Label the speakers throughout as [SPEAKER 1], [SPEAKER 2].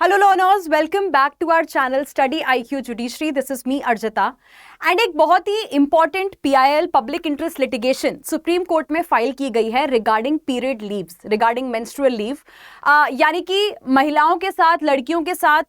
[SPEAKER 1] Hello learners, welcome back to our channel Study IQ Judiciary. This is me Arjita. And एक बहुत ही important PIL public interest litigation supreme court में file की गई है regarding period leaves, regarding menstrual leave, यानी कि महिलाओं के साथ, लड़कियों के साथ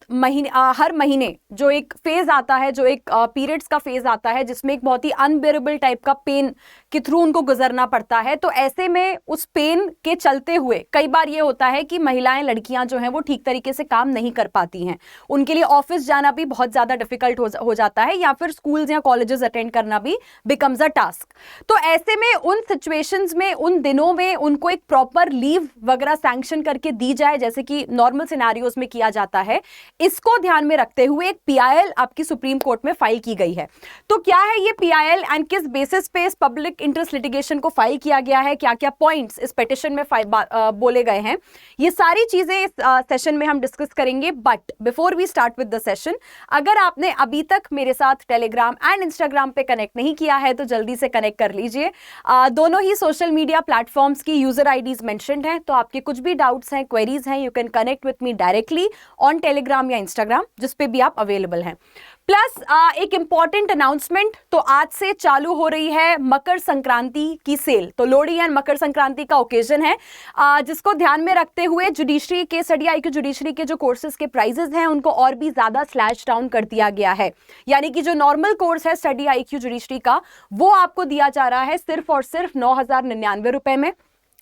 [SPEAKER 1] हर महीने जो एक फेज आता है, जो एक पीरियड्स का फेज आता है जिसमें एक बहुत ही अनबेरेबल टाइप का पेन के थ्रू उनको गुजरना पड़ता है। तो ऐसे में उस पेन के चलते हुए कई बार ये होता है कि महिलाएं, लड़कियां जो हैं वो ठीक तरीके से काम नहीं कर पाती हैं, उनके लिए ऑफिस जाना भी बहुत ज्यादा डिफिकल्ट हो जाता है, या फिर स्कूल्स या कॉलेजेस अटेंड करना भी बिकम्स अ टास्क। तो ऐसे में उन सिचुएशंस में, उन दिनों में उनको एक प्रॉपर लीव वगैरह सैंक्शन करके दी जाए, जैसे कि नॉर्मल सिनेरियोज में किया जाता है। इसको ध्यान में रखते हुए एक पीआईएल आपकी सुप्रीम कोर्ट में फाइल की गई है। तो क्या है ये पीआईएल एंड किस बेसिस पे इस पब्लिक इंटरेस्ट लिटिगेशन को फाइल किया गया है, क्या क्या पॉइंट्स इस पिटीशन में बोले गए हैं, ये सारी चीजें इस सेशन में हम डिस्कस करेंगे। But before we start with the session, अगर आपने अभी तक मेरे साथ टेलीग्राम एंड इंस्टाग्राम पे कनेक्ट नहीं किया है तो जल्दी से कनेक्ट कर लीजिए। दोनों ही सोशल मीडिया प्लेटफॉर्म्स की यूजर आईडीज मेंशन्ड हैं, तो आपके कुछ भी डाउट्स हैं, क्वेरीज हैं, you can connect with me directly on Telegram या इंस्टाग्राम, जिस पे भी आप अवेलेबल हैं। प्लस एक इंपॉर्टेंट अनाउंसमेंट, तो आज से चालू हो रही है मकर संक्रांति की सेल। तो लोहड़ी एंड मकर संक्रांति का ओकेजन है, जिसको ध्यान में रखते हुए जुडिशरी के, स्टडी आईक्यू जुडिशरी के जो कोर्सेज के प्राइजेस हैं उनको और भी ज्यादा स्लैश डाउन कर दिया गया है। यानी कि जो नॉर्मल कोर्स है स्टडी आईक्यू जुडिशरी का, वो आपको दिया जा रहा है सिर्फ और सिर्फ 9,099 रुपए में।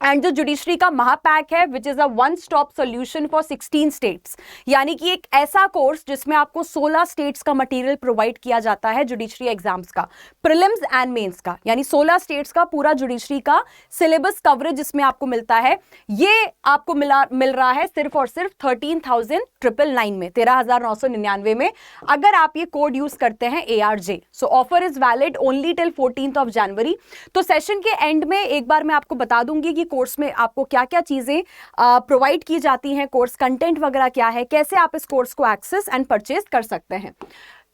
[SPEAKER 1] एंड जो जुडिशरी का महापैक है, विच is a one stop solution for 16 states, यानी कि एक ऐसा कोर्स जिसमें आपको 16 स्टेट्स का मटेरियल प्रोवाइड किया जाता है जुडिशरी एग्जाम्स का, प्रीलिम्स एंड मेंस का, यानी 16 स्टेट्स का पूरा जुडिशरी का सिलेबस कवरेज जिसमें आपको मिलता है। ये आपको मिल रहा है सिर्फ और सिर्फ 13,999 में, 13,999 में, अगर आप ये कोड यूज करते हैं ARJ। So offer is valid only till 14th जनवरी। तो सेशन के एंड में एक बार मैं आपको बता दूंगी कि कोर्स में आपको क्या क्या चीजें प्रोवाइड की जाती हैं, कोर्स कंटेंट वगैरह क्या है, कैसे आप इस कोर्स को एक्सेस एंड परचेज कर सकते हैं।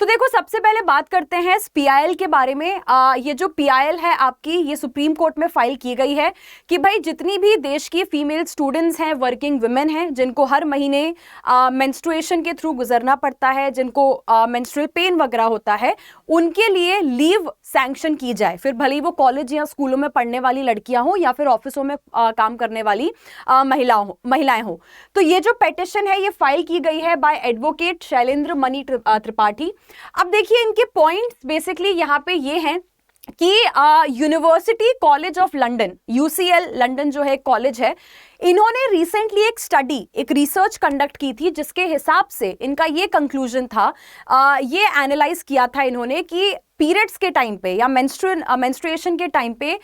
[SPEAKER 1] तो देखो, सबसे पहले बात करते हैं इस पीआईएल के बारे में। ये जो पीआईएल है आपकी, ये सुप्रीम कोर्ट में फाइल की गई है कि भाई जितनी भी देश की फीमेल स्टूडेंट्स हैं, वर्किंग वुमेन हैं, जिनको हर महीने मेंस्ट्रुएशन के थ्रू गुजरना पड़ता है, जिनको मेंस्ट्रुअल पेन वगैरह होता है, उनके लिए लीव सैंक्शन की जाए। फिर भले ही वो कॉलेज या स्कूलों में पढ़ने वाली लड़कियां हो या फिर ऑफिसों में काम करने वाली महिलाएं हो। तो ये जो पेटिशन है ये फाइल की गई है बाय एडवोकेट शैलेंद्र मणि त्रिपाठी। अब देखिए, इनके पॉइंट्स बेसिकली यहाँ पे ये हैं कि university college of London, UCL London जो है कॉलेज है, इन्होंने रिसेंटली एक स्टडी, एक रिसर्च कंडक्ट की थी, जिसके हिसाब से इनका ये कंक्लूजन था, ये एनालाइज किया था इन्होंने कि पीरियड्स के टाइम पे या मेंस्ट्रुएशन के टाइम पे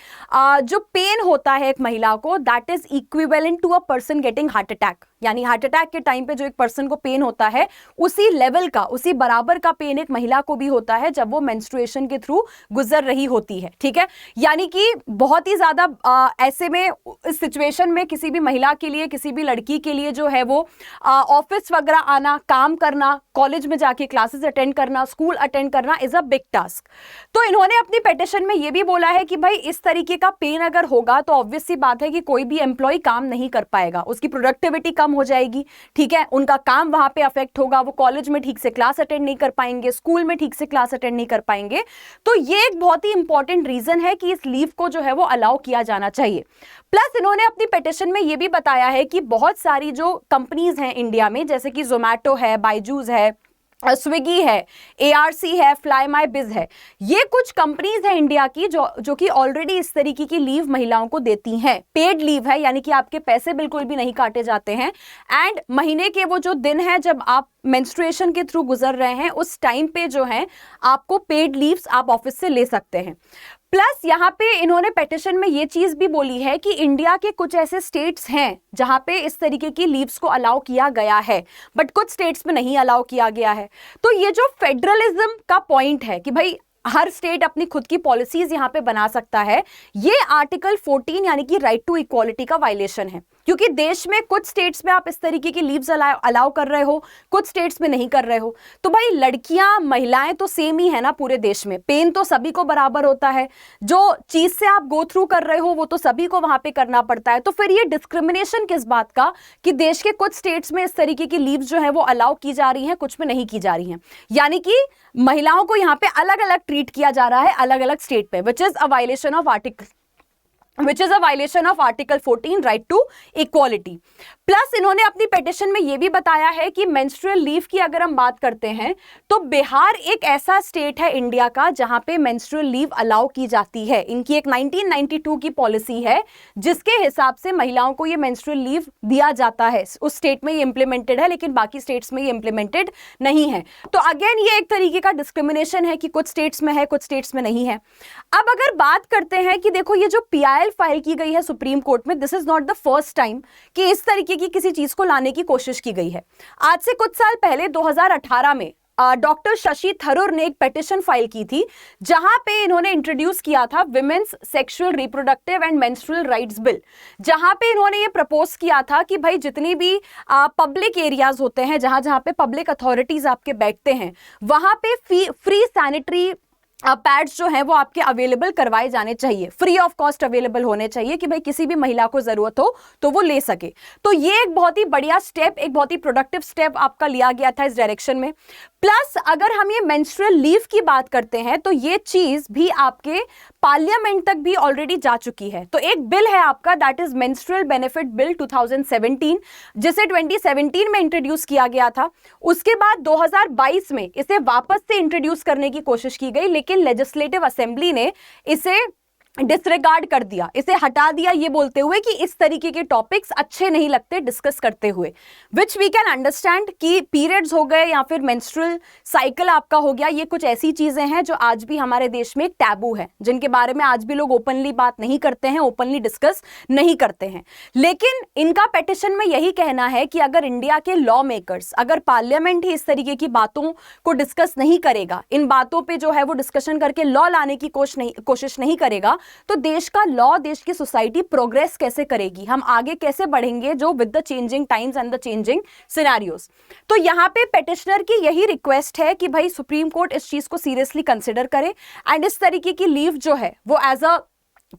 [SPEAKER 1] जो पेन होता है एक महिला को, that is equivalent to a person getting heart attack. यानी हार्ट अटैक के टाइम पे जो एक पर्सन को पेन होता है, उसी लेवल का, उसी बराबर का पेन एक महिला को भी होता है जब वो मेंस्ट्रुएशन के थ्रू गुजर रही होती है। ठीक है, यानी कि बहुत ही ज्यादा ऐसे में इस सिचुएशन में किसी भी महिला के लिए, किसी भी लड़की के लिए जो है वो ऑफिस वगैरह आना, काम करना, कॉलेज में जाके क्लासेस अटेंड करना, स्कूल अटेंड करना इज अ बिग टास्क। तो इन्होंने अपनी पिटीशन में यह भी बोला है कि भाई इस तरीके का पेन अगर होगा तो ऑब्वियस सी बात है कि कोई भी एम्प्लॉय काम नहीं कर पाएगा, उसकी प्रोडक्टिविटी कम हो जाएगी। ठीक है, उनका काम वहां पे अफेक्ट होगा, वो कॉलेज में ठीक से क्लास अटेंड नहीं कर पाएंगे, स्कूल में ठीक से क्लास अटेंड नहीं कर पाएंगे। तो ये एक बहुत ही इंपॉर्टेंट रीजन है कि इस लीव को जो है वो अलाउ किया जाना चाहिए। प्लस इन्होंने अपनी पिटीशन में यह भी बताया है कि बहुत सारी जो कंपनीज हैं इंडिया में, जैसे कि जोमैटो है, बायजूस है, स्विगी है, ARC है, फ्लाई माई बिज है, ये कुछ कंपनीज है इंडिया की जो कि ऑलरेडी इस तरीके की लीव महिलाओं को देती हैं। पेड लीव है, यानी कि आपके पैसे बिल्कुल भी नहीं काटे जाते हैं, एंड महीने के वो जो दिन है जब आप मेंस्ट्रुएशन के थ्रू गुजर रहे हैं, उस टाइम पे जो है आपको पेड लीव्स आप ऑफिस से ले सकते हैं। प्लस यहाँ पे इन्होंने पिटीशन में ये चीज भी बोली है कि इंडिया के कुछ ऐसे स्टेट्स हैं जहां पे इस तरीके की लीव्स को अलाउ किया गया है, बट कुछ स्टेट्स में नहीं अलाउ किया गया है। तो ये जो फेडरलिज्म का पॉइंट है कि भाई हर स्टेट अपनी खुद की पॉलिसीज यहां पे बना सकता है, ये आर्टिकल 14 यानी कि राइट टू इक्वालिटी का वायलेशन है। क्योंकि देश में कुछ स्टेट्स में आप इस तरीके की लीव्स अलाउ कर रहे हो, कुछ स्टेट्स में नहीं कर रहे हो। तो भाई लड़कियां महिलाएं तो सेम ही है ना पूरे देश में, पेन तो सभी को बराबर होता है, जो चीज से आप गो थ्रू कर रहे हो वो तो सभी को वहां पे करना पड़ता है। तो फिर ये डिस्क्रिमिनेशन किस बात का कि देश के कुछ स्टेट्स में इस तरीके की लीव्स जो है वो अलाउ की जा रही हैं, कुछ में नहीं की जा रही हैं। यानी कि महिलाओं को यहाँ पे अलग अलग ट्रीट किया जा रहा है अलग अलग स्टेट पे, which is a violation of article 14 right to equality. Plus इन्होंने अपनी पिटीशन में यह भी बताया है कि मेंस्ट्रुअल लीव की अगर हम बात करते हैं तो बिहार एक ऐसा स्टेट है इंडिया का जहां पे मेंस्ट्रुअल लीव अलाउ की जाती है। इनकी एक 1992 की पॉलिसी है जिसके हिसाब से महिलाओं को ये मेंस्ट्रुअल लीव दिया जाता है। उस स्टेट में ये इंप्लीमेंटेड है लेकिन बाकी स्टेट्स में ये इंप्लीमेंटेड नहीं है। तो अगेन ये एक तरीके का डिस्क्रिमिनेशन है कि कुछ स्टेट्स में है, कुछ स्टेट्स में नहीं है। अब अगर बात करते हैं कि देखो ये जो PIL फाइल की गई है सुप्रीम कोर्ट में, this is not the first time कि इस तरीके की किसी चीज को लाने की कोशिश की गई है। आज से कुछ साल पहले 2018 में डॉक्टर शशि थरूर ने एक पिटीशन फाइल की थी जहां पे इन्होंने इंट्रोड्यूस किया था women's sexual reproductive and menstrual rights bill, जहां पे इन्होंने ये प्रपोज किया था कि भाई जितनी भी पब्लिक एरियाज होते हैं, जहां जहां पे पब्लिक अथॉरिटीज आपके बैठते हैं, वहां पे फ्री सैनिटरी पैड्स जो है वो आपके अवेलेबल करवाए जाने चाहिए, फ्री ऑफ कॉस्ट अवेलेबल होने चाहिए कि भाई किसी भी महिला को जरूरत हो तो वो ले सके। तो ये एक बहुत ही बढ़िया स्टेप, एक बहुत ही प्रोडक्टिव स्टेप आपका लिया गया था इस डायरेक्शन में। प्लस अगर हम ये मेंस्ट्रुअल लीव की बात करते हैं तो ये चीज भी आपके पार्लियामेंट तक भी ऑलरेडी जा चुकी है। तो एक बिल है आपका that is menstrual benefit bill 2017, जिसे 2017 में इंट्रोड्यूस किया गया था। उसके बाद 2022 में इसे वापस से इंट्रोड्यूस करने की कोशिश की गई लेकिन लेजिस्लेटिव असेंबली ने इसे डिसरिगार्ड कर दिया, इसे हटा दिया, ये बोलते हुए कि इस तरीके के टॉपिक्स अच्छे नहीं लगते डिस्कस करते हुए। विच वी कैन अंडरस्टैंड कि पीरियड्स हो गए या फिर मेंस्ट्रुअल साइकिल आपका हो गया, ये कुछ ऐसी चीजें हैं जो आज भी हमारे देश में एक टैबू है, जिनके बारे में आज भी लोग ओपनली बात नहीं करते हैं, ओपनली डिस्कस नहीं करते हैं। लेकिन इनका पिटीशन में यही कहना है कि अगर इंडिया के लॉ मेकर्स, अगर पार्लियामेंट ही इस तरीके की बातों को डिस्कस नहीं करेगा, इन बातों पर जो है वो डिस्कशन करके लॉ लाने की कोशिश नहीं करेगा, तो देश का लॉ, देश की सोसाइटी प्रोग्रेस कैसे करेगी, हम आगे कैसे बढ़ेंगे जो with the changing times and the changing scenarios. तो यहाँ पे पेटिशनर की यही रिक्वेस्ट है कि भाई सुप्रीम कोर्ट इस चीज को सीरियसली कंसिडर करे एंड इस तरीके की लीव जो है वो एज अ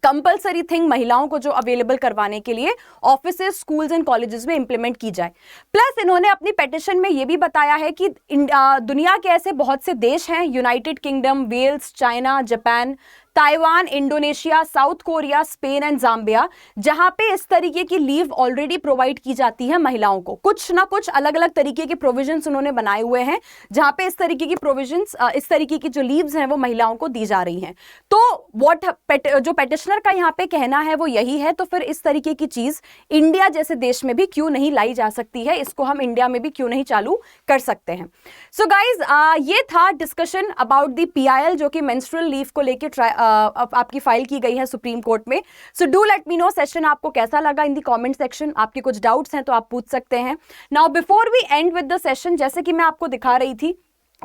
[SPEAKER 1] कंपल्सरी थिंग महिलाओं को जो अवेलेबल करवाने के लिए ऑफिसेस, स्कूल्स एंड कॉलेजेस में इंप्लीमेंट की जाए। प्लस इन्होंने अपनी पिटीशन में यह भी बताया है कि दुनिया के ऐसे बहुत से देश हैं, United Kingdom, Wales, China, Japan, Taiwan, Indonesia, South Korea, Spain and Zambia, जहां पे इस तरीके की लीव ऑलरेडी प्रोवाइड की जाती है महिलाओं को। कुछ ना कुछ अलग अलग तरीके के प्रोविजंस उन्होंने बनाए हुए हैं जहां पे इस तरीके की प्रोविजंस, इस तरीके की जो लीव्स हैं वो महिलाओं को दी जा रही हैं। तो जो पेटिशनर का यहाँ पे कहना है वो यही है, तो फिर इस तरीके की चीज इंडिया जैसे देश में भी क्यों नहीं लाई जा सकती है, इसको हम इंडिया में भी क्यों नहीं चालू कर सकते हैं। सो गाइज, ये था डिस्कशन अबाउट द PIL जो कि मेंस्ट्रुअल लीव को लेकर आपकी फाइल की गई है सुप्रीम कोर्ट में। So do let me know session आपको कैसा लगा इन द कमेंट सेक्शन। आपके कुछ डाउट्स हैं तो आप पूछ सकते हैं। Now before we end with the session, जैसे कि मैं आपको दिखा रही थी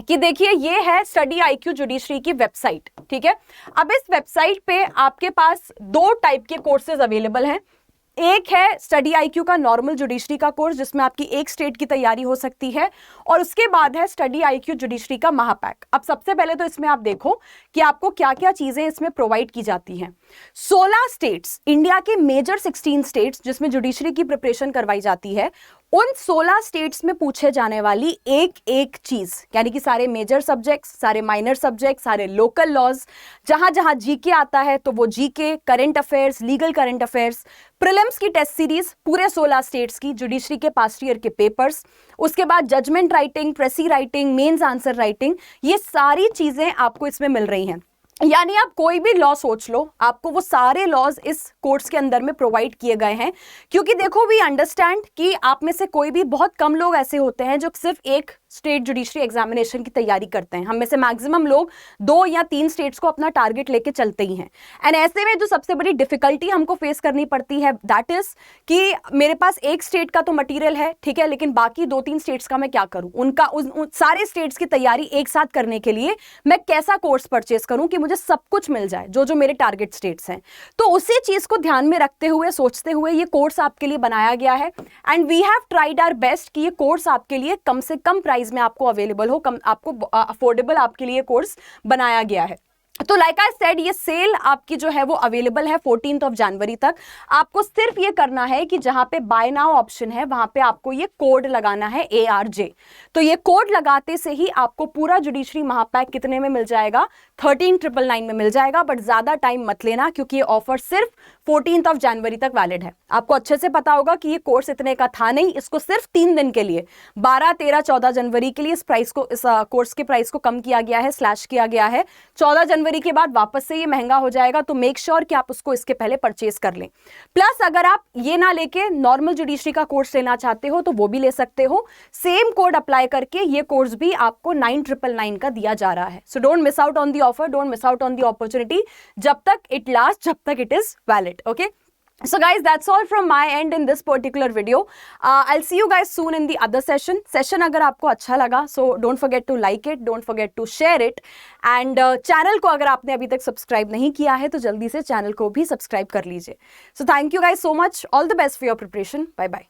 [SPEAKER 1] कि देखिए ये है स्टडी IQ जुडिशरी की वेबसाइट, ठीक है। अब इस वेबसाइट पे आपके पास दो टाइप के कोर्सेज अवेलेबल हैं। एक है स्टडी IQ का नॉर्मल जुडिशरी का कोर्स जिसमें आपकी एक स्टेट की तैयारी हो सकती है, और उसके बाद है स्टडी IQ जुडिशरी का महापैक। अब सबसे पहले तो इसमें आप देखो कि आपको क्या क्या चीजें इसमें प्रोवाइड की जाती हैं। 16 स्टेट्स, इंडिया के मेजर 16 स्टेट्स जिसमें जुडिशरी की प्रिपरेशन करवाई जाती है, उन 16 स्टेट्स में पूछे जाने वाली एक एक चीज, यानी कि सारे मेजर सब्जेक्ट्स, सारे माइनर सब्जेक्ट्स, सारे लोकल लॉज, जहां जहां जीके आता है तो वो GK, current affairs, legal current affairs, prelims की टेस्ट सीरीज पूरे 16 स्टेट्स की, जुडिशरी के पास्ट ईयर के पेपर्स, उसके बाद judgement writing, precis writing, mains answer writing, ये सारी चीजें आपको इसमें मिल रही हैं। यानी आप कोई भी लॉ सोच लो, आपको वो सारे लॉज इस कोर्स के अंदर में प्रोवाइड किए गए हैं। क्योंकि देखो, वी अंडरस्टैंड कि आप में से कोई भी, बहुत कम लोग ऐसे होते हैं जो सिर्फ एक स्टेट जुडिशरी एग्जामिनेशन की तैयारी करते हैं। हम में से मैक्सिमम लोग 2 या 3 स्टेट्स को अपना टारगेट लेके चलते ही हैं। एंड ऐसे में जो सबसे बड़ी डिफिकल्टी हमको फेस करनी पड़ती है, दैट इज कि मेरे पास एक स्टेट का तो मटीरियल है, ठीक है, लेकिन बाकी 2-3 स्टेट्स का मैं क्या करूं? उनका उन सारे स्टेट्स की तैयारी एक साथ करने के लिए मैं कैसा कोर्स परचेस करूं कि मुझे सब कुछ मिल जाए जो जो मेरे टारगेट स्टेट्स हैं। तो उसी चीज को ध्यान में रखते हुए, सोचते हुए ये कोर्स आपके लिए बनाया गया है। And we have tried our best कि ये कोर्स आपके लिए कम से कम प्राइस में आपको अवेलेबल हो, आपको अफोर्डेबल आपके लिए कोर्स बनाया गया है। तो लाइक आई सेड, ये सेल आपकी जो है वो अवेलेबल है 14 जनवरी तक। आपको सिर्फ ये करना है कि जहां पे बाय नाउ ऑप्शन है वहां पे आपको ये कोड लगाना है ARJ। तो ये कोड लगाते से ही आपको पूरा जुडिशरी महापैक कितने में मिल जाएगा? 13,999 में मिल जाएगा। बट ज्यादा टाइम मत लेना, क्योंकि ये ऑफर सिर्फ 14 जनवरी तक वैलिड है। आपको अच्छे से पता होगा कि ये कोर्स इतने का था नहीं, इसको सिर्फ 3 दिन के लिए 12, 13, 14 जनवरी के लिए इस कोर्स के प्राइस को कम किया गया है, स्लैश किया गया है। 14 जनवरी के बाद वापस से ये महंगा हो जाएगा, तो मेक श्योर कि आप उसको इसके पहले परचेज कर लें। प्लस अगर आप ये ना लेके नॉर्मल जुडिशरी का कोर्स लेना चाहते हो तो वो भी ले सकते हो। सेम कोड अप्लाई करके ये कोर्स भी आपको 9,999 का दिया जा रहा है। So don't miss out on the offer, don't miss out on the opportunity, जब तक इट लास्ट, जब तक it is valid. Okay, so guys, that's all from my end in this particular video. I'll see you guys soon in the other session अगर आपको अच्छा लगा, so don't forget to like it, don't forget to share it, and channel को अगर आपने अभी तक subscribe नहीं किया है तो जल्दी से चैनल को भी सब्सक्राइब कर लीजिए। So thank you guys so much, all the best for your preparation, bye bye.